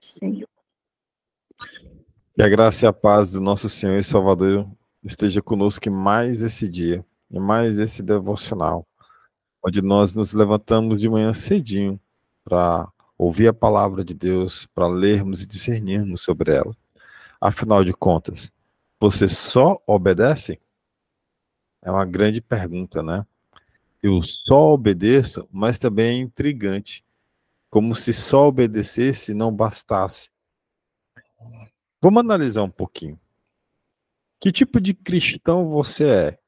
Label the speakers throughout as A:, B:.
A: Senhor.
B: Que a graça e a paz do nosso Senhor e Salvador esteja conosco em mais esse dia, em mais esse devocional, onde nós nos levantamos de manhã cedinho para ouvir a palavra de Deus, para lermos e discernirmos sobre ela. Afinal de contas, você só obedece? É uma grande pergunta, né? Eu só obedeço, mas também é intrigante, como se só obedecesse não bastasse. Vamos analisar um pouquinho. Que tipo de cristão você é?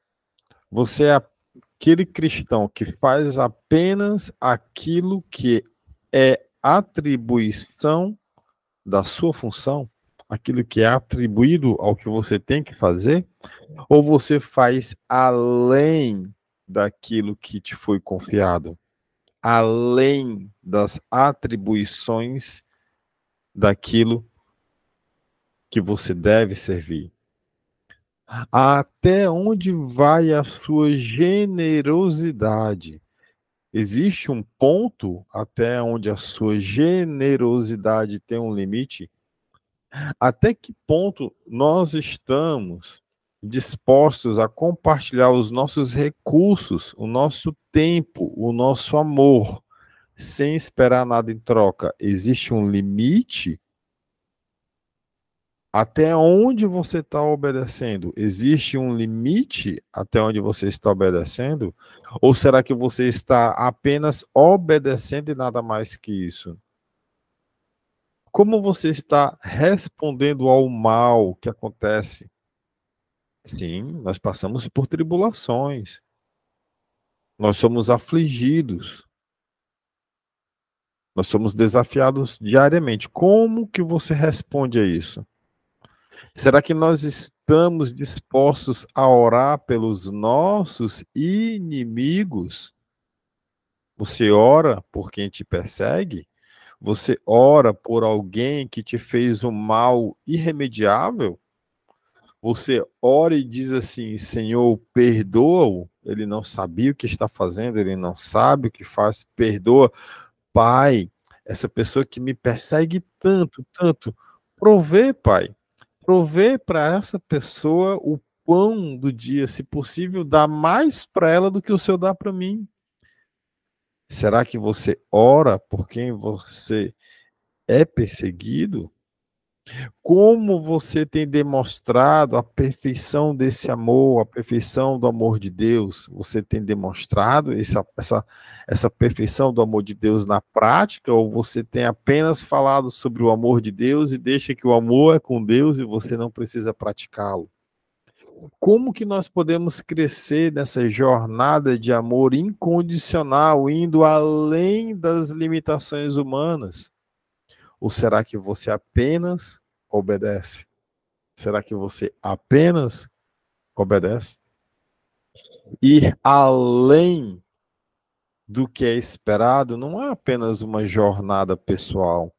B: Você é aquele cristão que faz apenas aquilo que é atribuição da sua função? Aquilo que é atribuído ao que você tem que fazer? Ou você faz além daquilo que te foi confiado? Além das atribuições daquilo que você deve servir? Até onde vai a sua generosidade? Existe um ponto até onde a sua generosidade tem um limite? Até que ponto nós estamos dispostos a compartilhar os nossos recursos, o nosso tempo, o nosso amor, sem esperar nada em troca? Existe um limite? Até onde você está obedecendo? Existe um limite até onde você está obedecendo? Ou será que você está apenas obedecendo e nada mais que isso? Como você está respondendo ao mal que acontece? Sim, nós passamos por tribulações. Nós somos afligidos. Nós somos desafiados diariamente. Como que você responde a isso? Será que nós estamos dispostos a orar pelos nossos inimigos? Você ora por quem te persegue? Você ora por alguém que te fez um mal irremediável? Você ora e diz assim: Senhor, perdoa-o. Ele não sabia o que está fazendo, ele não sabe o que faz, perdoa. Pai, essa pessoa que me persegue tanto, tanto, provê, Pai. Provê para essa pessoa o pão do dia, se possível, dá mais para ela do que o Senhor dá para mim. Será que você ora por quem você é perseguido? Como você tem demonstrado a perfeição desse amor, a perfeição do amor de Deus? Você tem demonstrado essa perfeição do amor de Deus na prática, ou você tem apenas falado sobre o amor de Deus e deixa que o amor é com Deus e você não precisa praticá-lo? Como que nós podemos crescer nessa jornada de amor incondicional, indo além das limitações humanas? Ou será que você apenas obedece? Será que você apenas obedece? Ir além do que é esperado não é apenas uma jornada pessoal,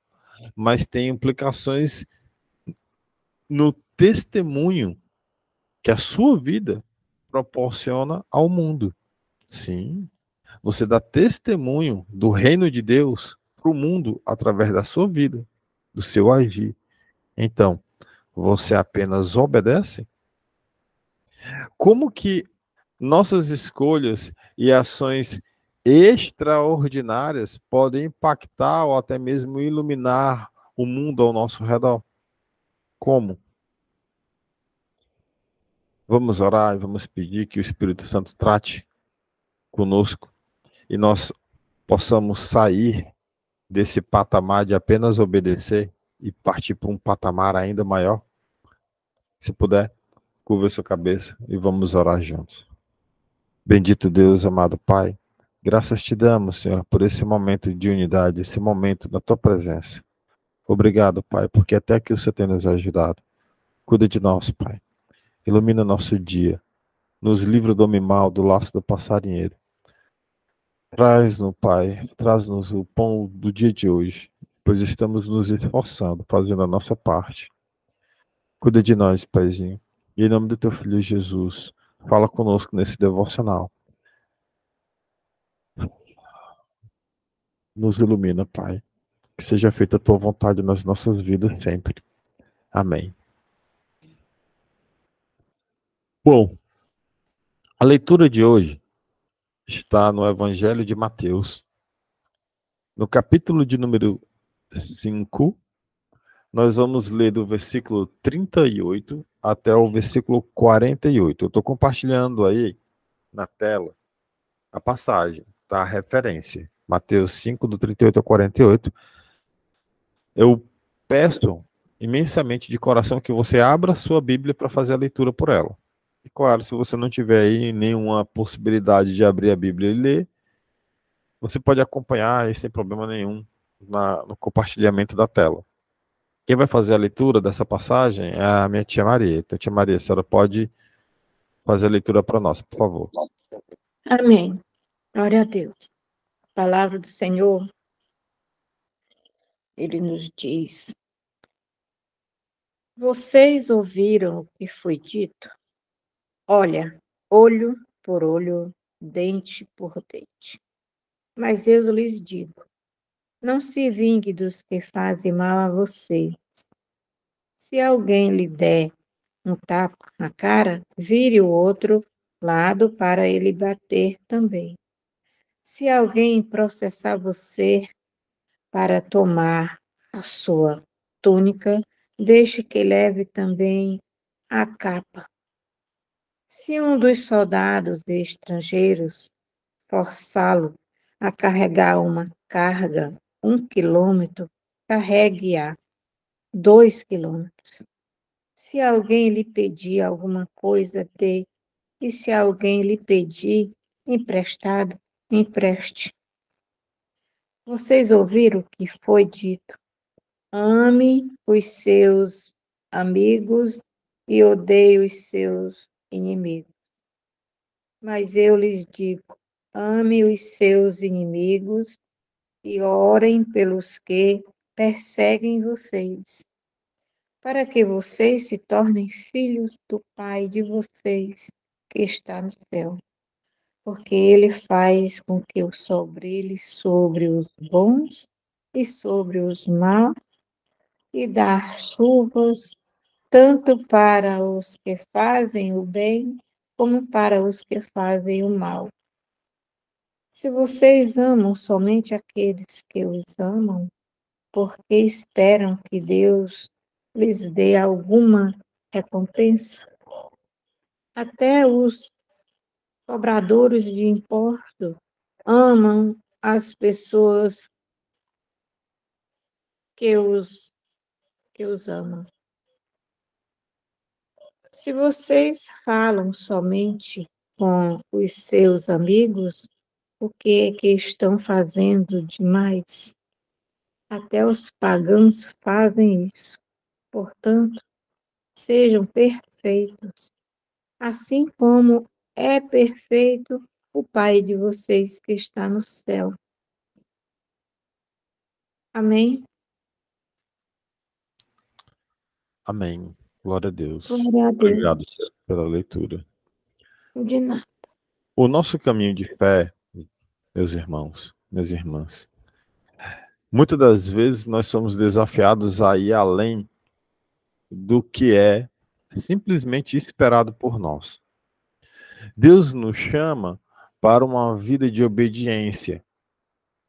B: mas tem implicações no testemunho que a sua vida proporciona ao mundo. Sim, você dá testemunho do reino de Deus para o mundo através da sua vida, do seu agir. Então, você apenas obedece? Como que nossas escolhas e ações extraordinárias podem impactar ou até mesmo iluminar o mundo ao nosso redor? Como? Vamos orar e vamos pedir que o Espírito Santo trate conosco e nós possamos sair desse patamar de apenas obedecer e partir para um patamar ainda maior. Se puder, curva a sua cabeça e vamos orar juntos. Bendito Deus, amado Pai, graças te damos, Senhor, por esse momento de unidade, esse momento da tua presença. Obrigado, Pai, porque até aqui o Senhor tem nos ajudado. Cuida de nós, Pai. Ilumina nosso dia. Nos livra do homem mal, do laço do passarinheiro. Traz-nos, Pai, traz-nos o pão do dia de hoje, pois estamos nos esforçando, fazendo a nossa parte. Cuida de nós, Paizinho. E em nome do teu Filho Jesus, fala conosco nesse devocional. Nos ilumina, Pai. Que seja feita a tua vontade nas nossas vidas sempre. Amém. Bom, a leitura de hoje está no Evangelho de Mateus, no capítulo de número 5. Nós vamos ler do versículo 38 até o versículo 48. Eu estou compartilhando aí na tela a passagem, tá? A referência. Mateus 5, do 38 ao 48. Eu peço imensamente de coração que você abra a sua Bíblia para fazer a leitura por ela. E claro, se você não tiver aí nenhuma possibilidade de abrir a Bíblia e ler, você pode acompanhar aí sem problema nenhum no compartilhamento da tela. Quem vai fazer a leitura dessa passagem é a minha tia Maria. Então, tia Maria, a senhora pode fazer a leitura para nós, por favor.
A: Amém. Glória a Deus. A palavra do Senhor, ele nos diz: vocês ouviram o que foi dito? Olha, olho por olho, dente por dente. Mas eu lhes digo: não se vingue dos que fazem mal a você. Se alguém lhe der um tapa na cara, vire o outro lado para ele bater também. Se alguém processar você para tomar a sua túnica, deixe que leve também a capa. Se um dos soldados estrangeiros forçá-lo a carregar uma carga 1 quilômetro, carregue-a 2 quilômetros. Se alguém lhe pedir alguma coisa, dê. E se alguém lhe pedir emprestado, empreste. Vocês ouviram o que foi dito? Ame os seus amigos e odeie os seus inimigos. Mas eu lhes digo: ame os seus inimigos e orem pelos que perseguem vocês, para que vocês se tornem filhos do Pai de vocês que está no céu. Porque ele faz com que o sol brilhe sobre os bons e sobre os maus, e dá chuvas tanto para os que fazem o bem, como para os que fazem o mal. Se vocês amam somente aqueles que os amam, porque esperam que Deus lhes dê alguma recompensa, até os cobradores de impostos amam as pessoas que os amam. Se vocês falam somente com os seus amigos, o que é que estão fazendo demais? Até os pagãos fazem isso. Portanto, sejam perfeitos, assim como é perfeito o Pai de vocês que está no céu. Amém?
B: Amém. Glória a Deus.
A: Glória a Deus.
B: Obrigado pela leitura.
A: De nada.
B: O nosso caminho de fé, meus irmãos, minhas irmãs, muitas das vezes nós somos desafiados a ir além do que é simplesmente esperado por nós. Deus nos chama para uma vida de obediência,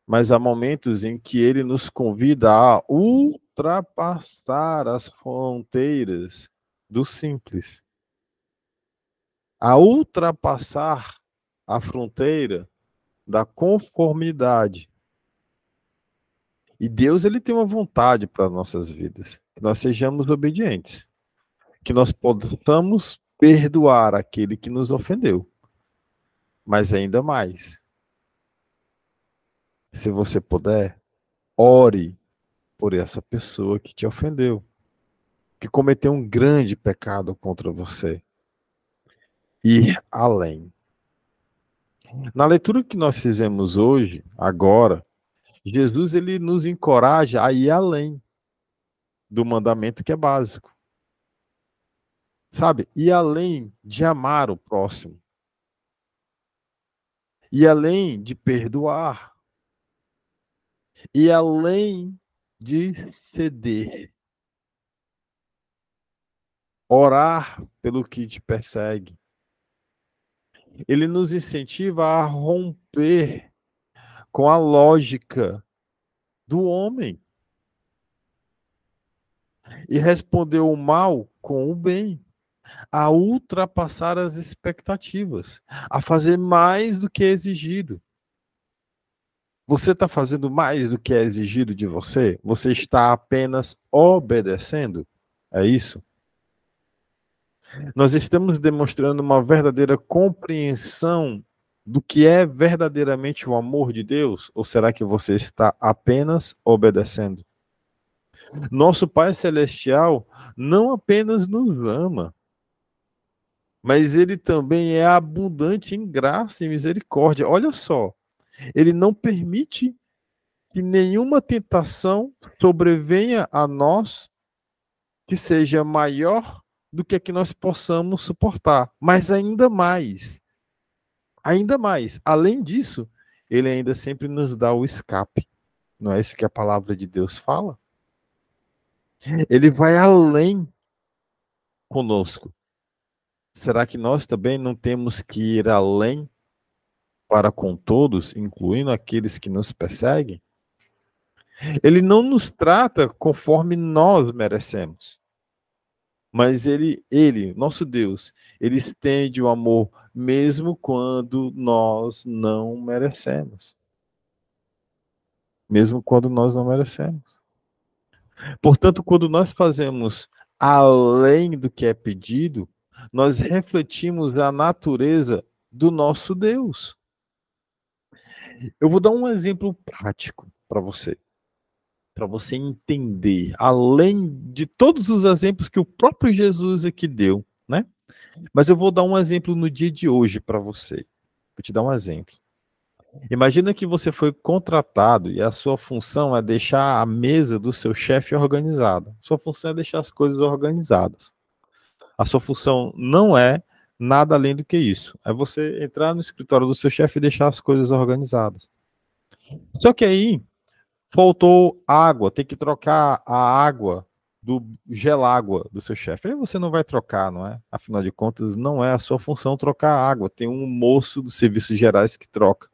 B: mas há momentos em que ele nos convida a ultrapassar as fronteiras do simples, a ultrapassar a fronteira da conformidade. E Deus, ele tem uma vontade para nossas vidas, que nós sejamos obedientes, que nós possamos perdoar aquele que nos ofendeu. Mas ainda mais, se você puder, ore por essa pessoa que te ofendeu, que cometeu um grande pecado contra você. Ir além. Na leitura que nós fizemos hoje, agora, Jesus, ele nos encoraja a ir além do mandamento que é básico. Sabe? Ir além de amar o próximo. Ir além de perdoar. Ir além de ceder. Orar pelo que te persegue. Ele nos incentiva a romper com a lógica do homem e responder o mal com o bem, a ultrapassar as expectativas, a fazer mais do que é exigido. Você está fazendo mais do que é exigido de você? Você está apenas obedecendo? É isso? Nós estamos demonstrando uma verdadeira compreensão do que é verdadeiramente o amor de Deus? Ou será que você está apenas obedecendo? Nosso Pai Celestial não apenas nos ama, mas ele também é abundante em graça e misericórdia. Olha só, ele não permite que nenhuma tentação sobrevenha a nós que seja maior do que nós possamos suportar. Mas ainda mais, além disso, ele ainda sempre nos dá o escape. Não é isso que a palavra de Deus fala? Ele vai além conosco. Será que nós também não temos que ir além para com todos, incluindo aqueles que nos perseguem? Ele não nos trata conforme nós merecemos. Mas nosso Deus, ele estende o amor mesmo quando nós não merecemos. Mesmo quando nós não merecemos. Portanto, quando nós fazemos além do que é pedido, nós refletimos a natureza do nosso Deus. Eu vou dar um exemplo prático para você entender, além de todos os exemplos que o próprio Jesus aqui deu, né? Mas eu vou dar um exemplo no dia de hoje para você. Vou te dar um exemplo. Imagina que você foi contratado e a sua função é deixar a mesa do seu chefe organizada. Sua função é deixar as coisas organizadas. A sua função não é nada além do que isso. É você entrar no escritório do seu chefe e deixar as coisas organizadas. Só que aí faltou água, tem que trocar a água do gelágua do seu chefe. Aí você não vai trocar, não é? Afinal de contas, não é a sua função trocar água. Tem um moço dos serviços gerais que troca.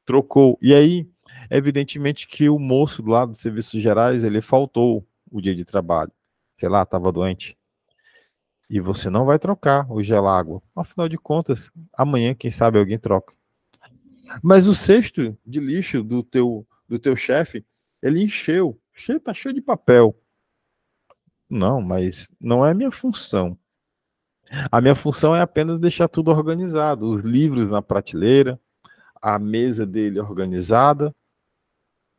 B: Trocou. E aí, evidentemente que o moço do lado dos serviços gerais, ele faltou o dia de trabalho. Sei lá, estava doente. E você não vai trocar o gelágua. Afinal de contas, amanhã, quem sabe, alguém troca. Mas o cesto de lixo do teu chefe, ele encheu. Tá cheio de papel. Não, mas não é minha função. A minha função é apenas deixar tudo organizado. Os livros na prateleira, a mesa dele organizada.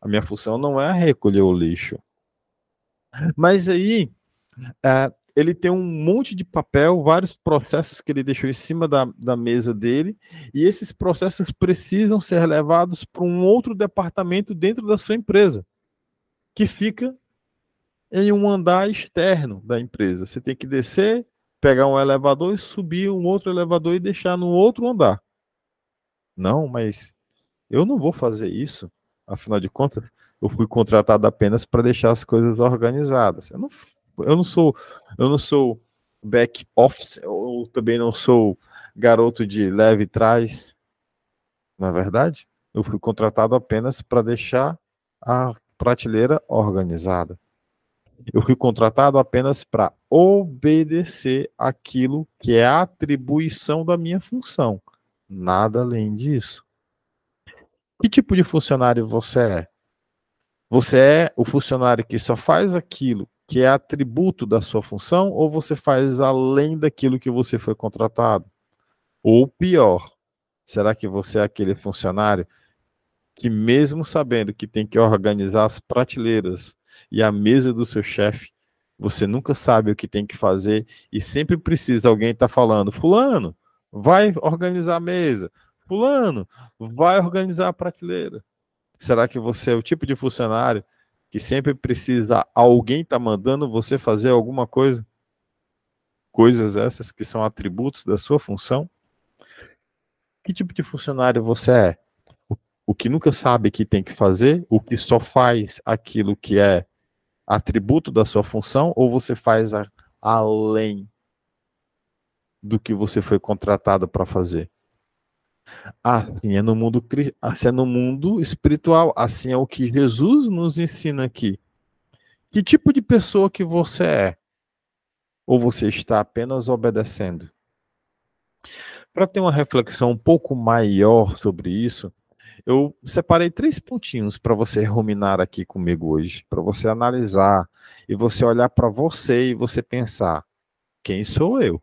B: A minha função não é recolher o lixo. Mas aí, ele tem um monte de papel, vários processos que ele deixou em cima da mesa dele, e esses processos precisam ser levados para um outro departamento dentro da sua empresa, que fica em um andar externo da empresa. Você tem que descer, pegar um elevador e subir um outro elevador e deixar no outro andar. Não, mas eu não vou fazer isso. Afinal de contas, eu fui contratado apenas para deixar as coisas organizadas. Eu não sou back office, ou também não sou garoto de leve trás. Na verdade, eu fui contratado apenas para deixar a prateleira organizada. Eu fui contratado apenas para obedecer aquilo que é a atribuição da minha função. Nada além disso. Que tipo de funcionário você é? Você é o funcionário que só faz aquilo que é atributo da sua função, ou você faz além daquilo que você foi contratado? Ou pior, será que você é aquele funcionário que, mesmo sabendo que tem que organizar as prateleiras e a mesa do seu chefe, você nunca sabe o que tem que fazer e sempre precisa alguém estar falando: fulano, vai organizar a mesa, fulano, vai organizar a prateleira? Será que você é o tipo de funcionário que sempre precisa alguém estar mandando você fazer alguma coisa? Coisas essas que são atributos da sua função? Que tipo de funcionário você é? o que nunca sabe que tem que fazer, o que só faz aquilo que é atributo da sua função, ou você faz além do que você foi contratado para fazer? Assim é no mundo, assim é no mundo espiritual, assim é o que Jesus nos ensina aqui. Que tipo de pessoa que você é? Ou você está apenas obedecendo? Para ter uma reflexão um pouco maior sobre isso, eu separei 3 pontinhos para você ruminar aqui comigo hoje, para você analisar e você olhar para você e você pensar: quem sou eu?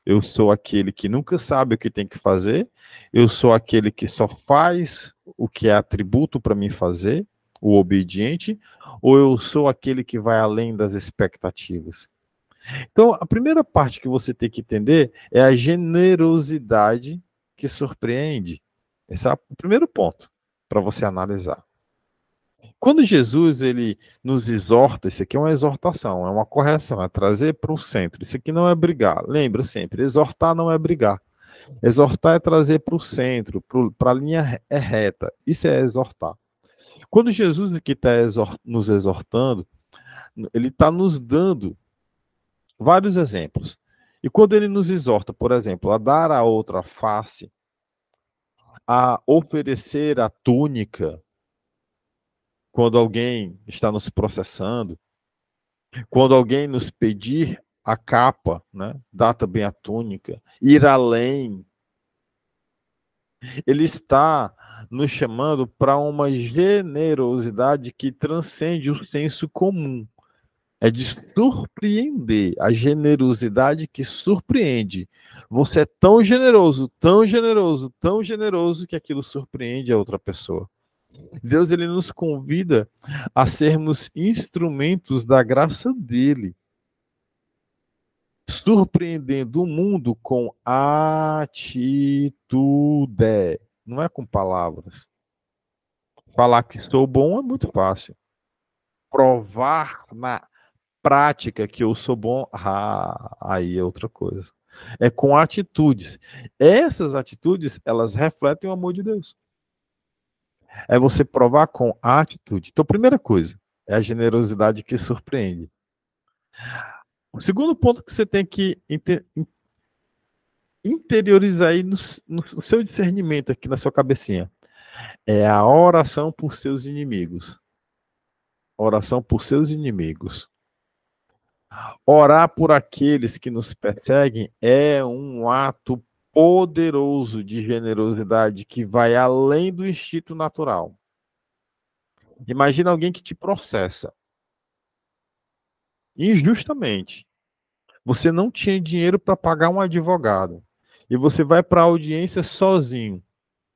B: Eu sou aquele que nunca sabe o que tem que fazer, eu sou aquele que só faz o que é atributo para mim fazer, o obediente, ou eu sou aquele que vai além das expectativas? Então, a primeira parte que você tem que entender é a generosidade que surpreende. Esse é o primeiro ponto para você analisar. Quando Jesus ele nos exorta, isso aqui é uma exortação, é uma correção, é trazer para o centro. Isso aqui não é brigar. Lembra sempre, exortar não é brigar. Exortar é trazer para o centro, para a linha reta. Isso é exortar. Quando Jesus aqui está nos exortando, ele está nos dando vários exemplos. E quando ele nos exorta, por exemplo, a dar a outra face, a oferecer a túnica, quando alguém está nos processando, quando alguém nos pedir a capa, né, dá também a túnica, ir além, ele está nos chamando para uma generosidade que transcende o senso comum. É de surpreender, a generosidade que surpreende. Você é tão generoso, tão generoso, tão generoso que aquilo surpreende a outra pessoa. Deus ele nos convida a sermos instrumentos da graça dele, surpreendendo o mundo com atitude, não é com palavras. Falar que sou bom é muito fácil. Provar na prática que eu sou bom, aí é outra coisa. É com atitudes. Essas atitudes, elas refletem o amor de Deus. É você provar com atitude. Então, primeira coisa, é a generosidade que surpreende. O segundo ponto que você tem que interiorizar aí no seu discernimento aqui na sua cabecinha é a oração por seus inimigos. Oração por seus inimigos. Orar por aqueles que nos perseguem é um ato poderoso de generosidade que vai além do instinto natural. Imagina alguém que te processa injustamente. Você não tinha dinheiro para pagar um advogado e você vai para a audiência sozinho,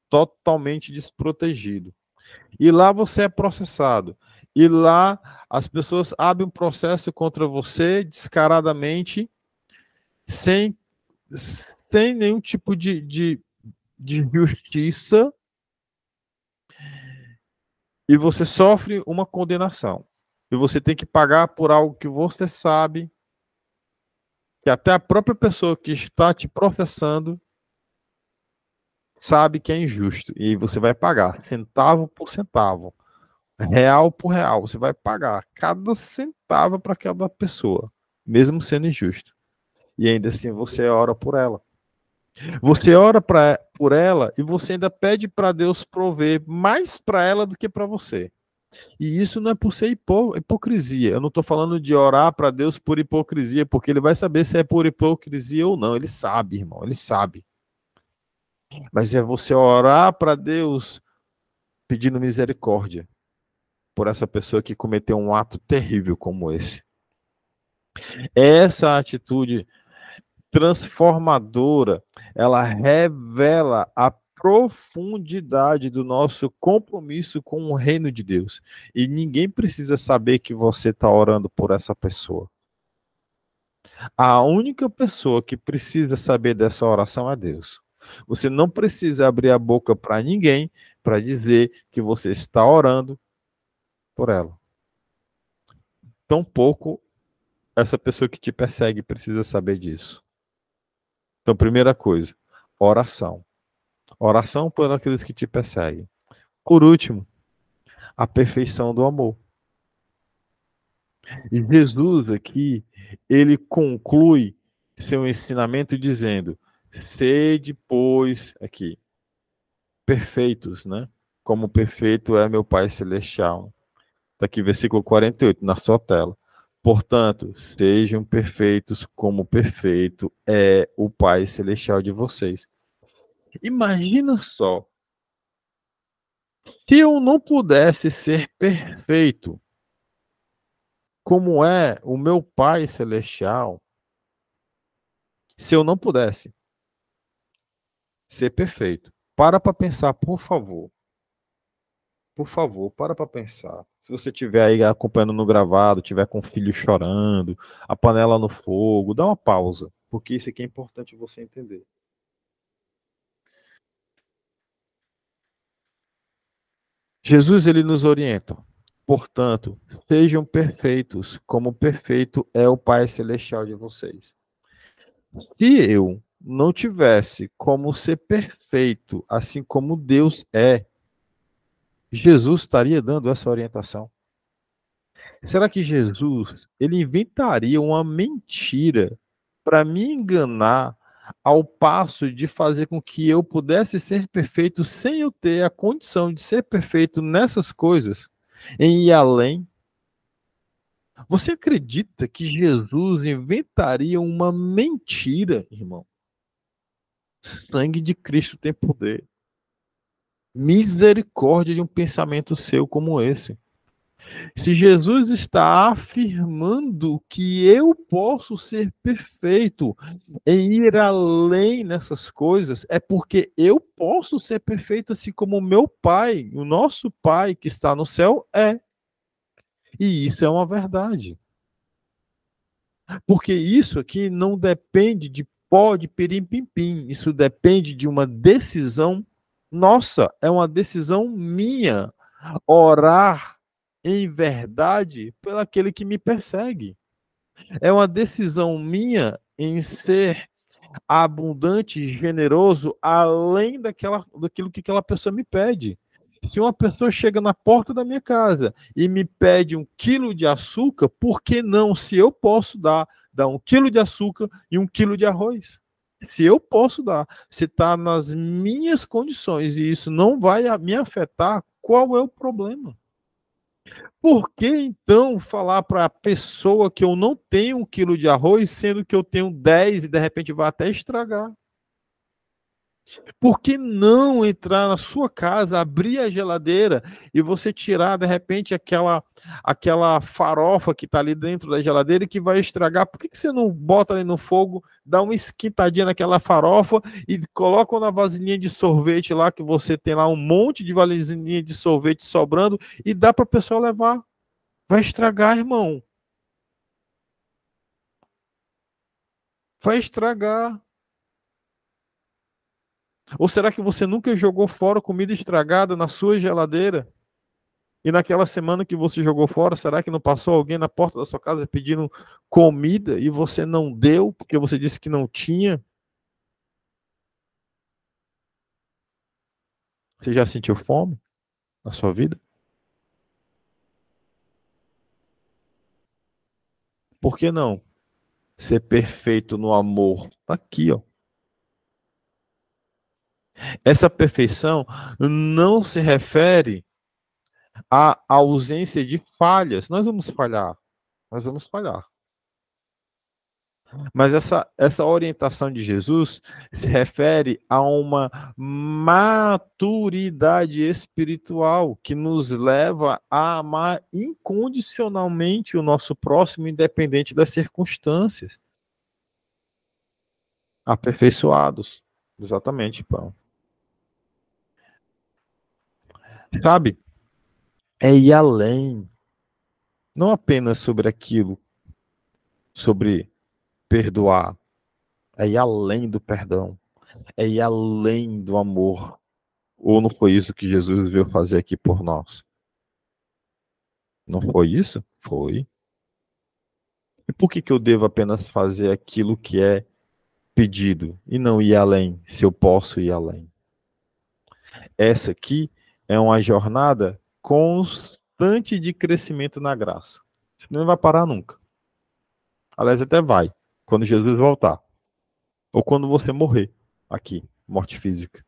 B: totalmente desprotegido. E lá você é processado. E lá as pessoas abrem um processo contra você descaradamente, sem nenhum tipo de justiça, e você sofre uma condenação. E você tem que pagar por algo que você sabe, que até a própria pessoa que está te processando sabe que é injusto. E aí você vai pagar centavo por centavo, real por real. Você vai pagar cada centavo para aquela pessoa, mesmo sendo injusto. E ainda assim você ora por ela. Você ora por ela e você ainda pede para Deus prover mais para ela do que para você. E isso não é por ser hipocrisia. Eu não estou falando de orar para Deus por hipocrisia, porque ele vai saber se é por hipocrisia ou não. Ele sabe, irmão, ele sabe. Mas é você orar para Deus pedindo misericórdia por essa pessoa que cometeu um ato terrível como esse. Essa atitude transformadora, ela revela a profundidade do nosso compromisso com o reino de Deus. E ninguém precisa saber que você está orando por essa pessoa. A única pessoa que precisa saber dessa oração é Deus. Você não precisa abrir a boca para ninguém para dizer que você está orando por ela. Tampouco essa pessoa que te persegue precisa saber disso. Então, primeira coisa, oração. Oração por aqueles que te perseguem. Por último, a perfeição do amor. E Jesus aqui, ele conclui seu ensinamento dizendo: sede, pois, aqui, perfeitos, né? Como perfeito é meu Pai Celestial. Está aqui, versículo 48, na sua tela. Portanto, sejam perfeitos como perfeito é o Pai Celestial de vocês. Imagina só, se eu não pudesse ser perfeito, como é o meu Pai Celestial, se eu não pudesse ser perfeito, para pensar, por favor. Por favor, para pensar. Se você estiver aí acompanhando no gravado, tiver com o filho chorando, a panela no fogo, dá uma pausa, porque isso aqui é importante você entender. Jesus, ele nos orienta. Portanto, sejam perfeitos, como perfeito é o Pai Celestial de vocês. Se eu não tivesse como ser perfeito, assim como Deus é, Jesus estaria dando essa orientação. Será que Jesus, ele inventaria uma mentira para me enganar ao passo de fazer com que eu pudesse ser perfeito sem eu ter a condição de ser perfeito nessas coisas, em ir além? Você acredita que Jesus inventaria uma mentira, irmão? Sangue de Cristo tem poder. Misericórdia de um pensamento seu como esse. Se Jesus está afirmando que eu posso ser perfeito em ir além nessas coisas, é porque eu posso ser perfeito assim como o meu Pai, o nosso Pai que está no céu é. E isso é uma verdade. Porque isso aqui não depende de pó, de pirim-pim-pim. Isso depende de uma decisão nossa, é uma decisão minha. Orar em verdade pelo aquele que me persegue. É uma decisão minha em ser abundante e generoso além daquilo que aquela pessoa me pede. Se uma pessoa chega na porta da minha casa e me pede 1 quilo de açúcar, por que não, se eu posso dar 1 quilo de açúcar e 1 quilo de arroz? Se eu posso dar, se está nas minhas condições e isso não vai me afetar, qual é o problema? Por que então falar para a pessoa que eu não tenho 1 quilo de arroz, sendo que eu tenho 10 e de repente vai até estragar? Por que não entrar na sua casa, abrir a geladeira e você tirar de repente aquela farofa que está ali dentro da geladeira e que vai estragar? Por que você não bota ali no fogo, dá uma esquentadinha naquela farofa e coloca na vasilhinha de sorvete lá que você tem lá um monte de vasilhinha de sorvete sobrando e dá para a pessoa levar? Vai estragar, irmão. Vai estragar. Ou será que você nunca jogou fora comida estragada na sua geladeira? E naquela semana que você jogou fora, será que não passou alguém na porta da sua casa pedindo comida e você não deu porque você disse que não tinha? Você já sentiu fome na sua vida? Por que não ser perfeito no amor? Tá aqui, ó. Essa perfeição não se refere à ausência de falhas. Nós vamos falhar. Nós vamos falhar. Mas essa orientação de Jesus se refere a uma maturidade espiritual que nos leva a amar incondicionalmente o nosso próximo, independente das circunstâncias. Aperfeiçoados. Exatamente, Paulo. Sabe? É ir além. Não apenas sobre aquilo, sobre perdoar. É ir além do perdão. É ir além do amor. Ou não foi isso que Jesus veio fazer aqui por nós? Não foi isso? Foi. E por que eu devo apenas fazer aquilo que é pedido e não ir além, se eu posso ir além? Essa aqui É uma jornada constante de crescimento na graça. Você não vai parar nunca. Aliás, até vai, quando Jesus voltar. Ou quando você morrer aqui, morte física.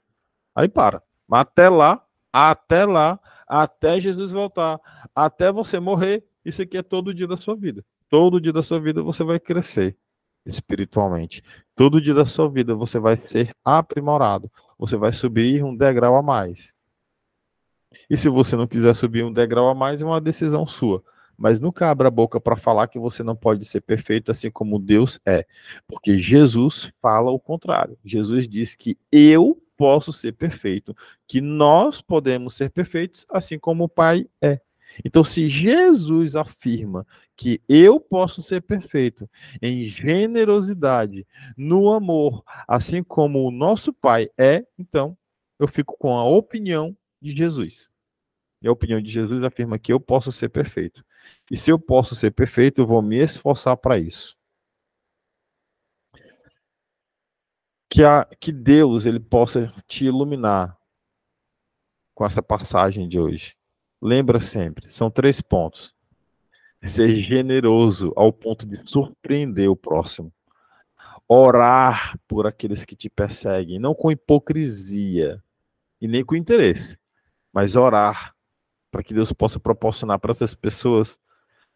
B: Aí para. Mas até lá, até Jesus voltar, até você morrer, isso aqui é todo dia da sua vida. Todo dia da sua vida você vai crescer espiritualmente. Todo dia da sua vida você vai ser aprimorado. Você vai subir um degrau a mais. E se você não quiser subir um degrau a mais, é uma decisão sua. Mas nunca abra a boca para falar que você não pode ser perfeito assim como Deus é. Porque Jesus fala o contrário. Jesus diz que eu posso ser perfeito, que nós podemos ser perfeitos assim como o Pai é. Então, se Jesus afirma que eu posso ser perfeito em generosidade, no amor, assim como o nosso Pai é, então eu fico com a opinião de Jesus. E a opinião de Jesus afirma que eu posso ser perfeito. E se eu posso ser perfeito, eu vou me esforçar para isso. Que Deus ele possa te iluminar com essa passagem de hoje. Lembra sempre, são 3 pontos. Ser generoso ao ponto de surpreender o próximo. Orar por aqueles que te perseguem, não com hipocrisia e nem com interesse, mas orar para que Deus possa proporcionar para essas pessoas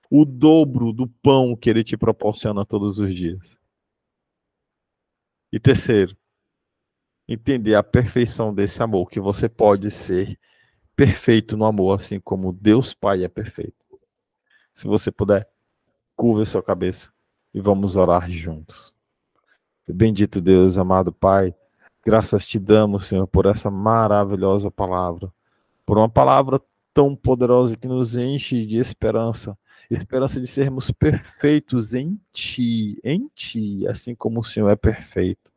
B: o dobro do pão que ele te proporciona todos os dias. E terceiro, entender a perfeição desse amor, que você pode ser perfeito no amor, assim como Deus Pai é perfeito. Se você puder, curva a sua cabeça e vamos orar juntos. Bendito Deus, amado Pai, graças te damos, Senhor, por essa maravilhosa palavra, por uma palavra tão poderosa que nos enche de esperança, esperança de sermos perfeitos em Ti, assim como o Senhor é perfeito.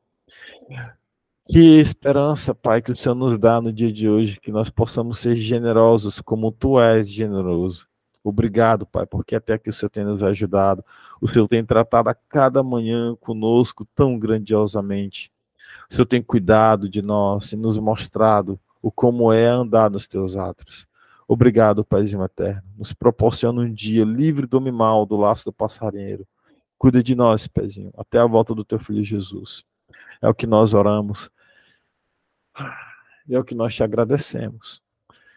B: Que esperança, Pai, que o Senhor nos dá no dia de hoje, que nós possamos ser generosos como Tu és generoso. Obrigado, Pai, porque até aqui o Senhor tem nos ajudado, o Senhor tem tratado a cada manhã conosco tão grandiosamente. O Senhor tem cuidado de nós e nos mostrado o como é andar nos Teus atos. Obrigado, Paizinho eterno. Nos proporciona um dia livre do mal, do laço do passarinheiro. Cuida de nós, Paizinho, até a volta do Teu Filho Jesus. É o que nós oramos. É o que nós te agradecemos.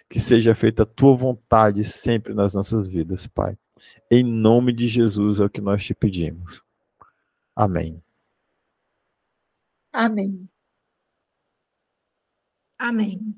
B: Que seja feita a tua vontade sempre nas nossas vidas, Pai. Em nome de Jesus é o que nós te pedimos. Amém.
C: Amém.
A: Amém.